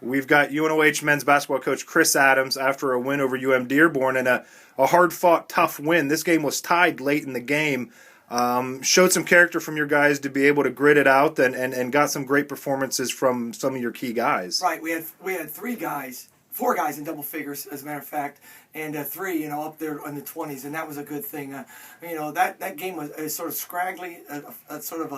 We've got UNOH men's basketball coach Chris Adams after a win over UM-Dearborn and a hard-fought, tough win. This game was tied late in the game. Showed some character from your guys to be able to grit it out and got some great performances from some of your key guys. Right. We had four guys in double figures, as a matter of fact, and three, up there in the 20s, and that was a good thing. That game was sort of scraggly, sort of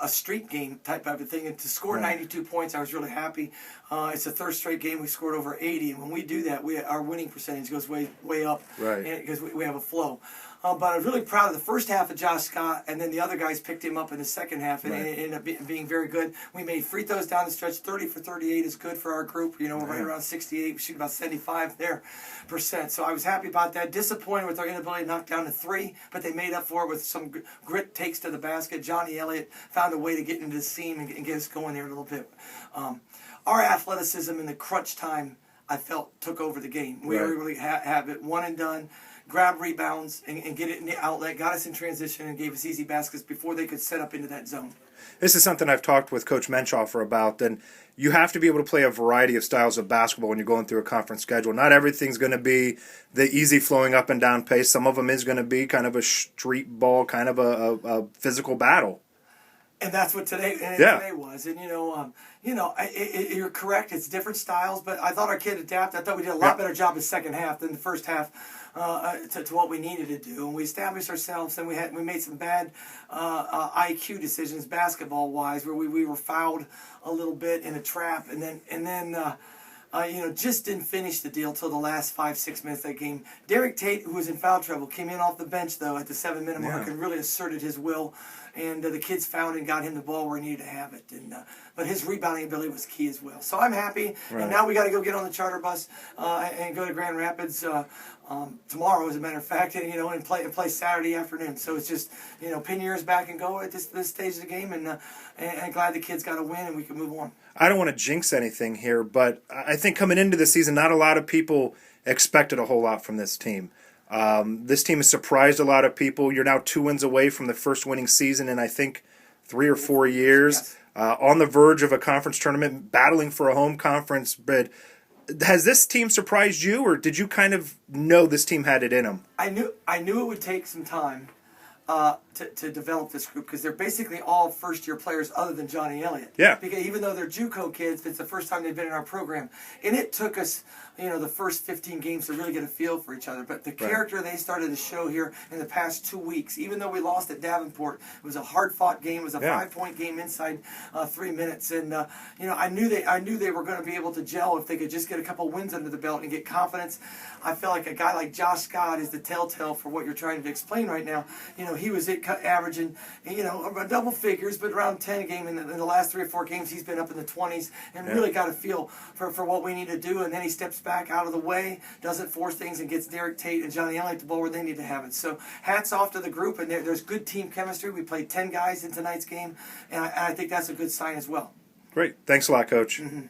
a street game type of a thing. And to score 92 points, I was really happy. It's the third straight game we scored over 80, and when we do that, our winning percentage goes way up, because we have a flow. But I was really proud of the first half of Josh Scott, and then the other guys picked him up in the second half, and it ended up being very good. We made free throws down the stretch. 30 for 38 is good for our group. We're right around 68. We shoot about 75%. So I was happy about that. Disappointed with our inability to knock down the three, but they made up for it with some grit takes to the basket. Johnny Elliott found a way to get into the seam and get us going there a little bit. Our athleticism in the crunch time, I felt, took over the game. We really have it one and done. Grab rebounds and get it in the outlet, got us in transition and gave us easy baskets before they could set up into that zone. This is something I've talked with Coach Menschoffer about, and you have to be able to play a variety of styles of basketball when you're going through a conference schedule. Not everything's going to be the easy flowing up and down pace. Some of them is going to be kind of a street ball, kind of a physical battle. And that's what today was. And, you're correct. It's different styles, but I thought our kid adapted. I thought we did a lot better job in the second half than the first half to what we needed to do. And we established ourselves, and we made some bad IQ decisions basketball-wise, where we were fouled a little bit in a trap, and then just didn't finish the deal till the last 5-6 minutes of that game. Derek Tate, who was in foul trouble, came in off the bench, though, at the 7-minute mark and really asserted his will. And the kids found and got him the ball where he needed to have it. But his rebounding ability was key as well. So I'm happy. Right. And now we got to go get on the charter bus and go to Grand Rapids tomorrow, as a matter of fact, and play Saturday afternoon. So it's just, pin your ears back and go at this stage of the game. And glad the kids got a win and we can move on. I don't want to jinx anything here, but I think coming into the season, not a lot of people expected a whole lot from this team. This team has surprised a lot of people. You're now 2 wins away from the first winning season in, I think, 3 or 4 years. Yes. On the verge of a conference tournament, battling for a home conference. But has this team surprised you, or did you kind of know this team had it in them? I knew it would take some time to develop this group, because they're basically all first-year players other than Johnny Elliott. Yeah. Because even though they're JUCO kids, it's the first time they've been in our program. And it took us, the first 15 games to really get a feel for each other. But the character they started to show here in the past 2 weeks, even though we lost at Davenport, it was a hard-fought game. It was a 5-point game inside 3 minutes. And, I knew they were going to be able to gel if they could just get a couple wins under the belt and get confidence. I feel like a guy like Josh Scott is the telltale for what you're trying to explain right now. He was averaging, double figures, but around 10 a game. In the last 3 or 4 games, he's been up in the 20s and really got a feel for what we need to do. And then he steps back out of the way, doesn't force things, and gets Derek Tate and Johnny Elliott the ball where they need to have it. So hats off to the group, and there's good team chemistry. We played 10 guys in tonight's game, and I think that's a good sign as well. Great. Thanks a lot, Coach. Mm-hmm.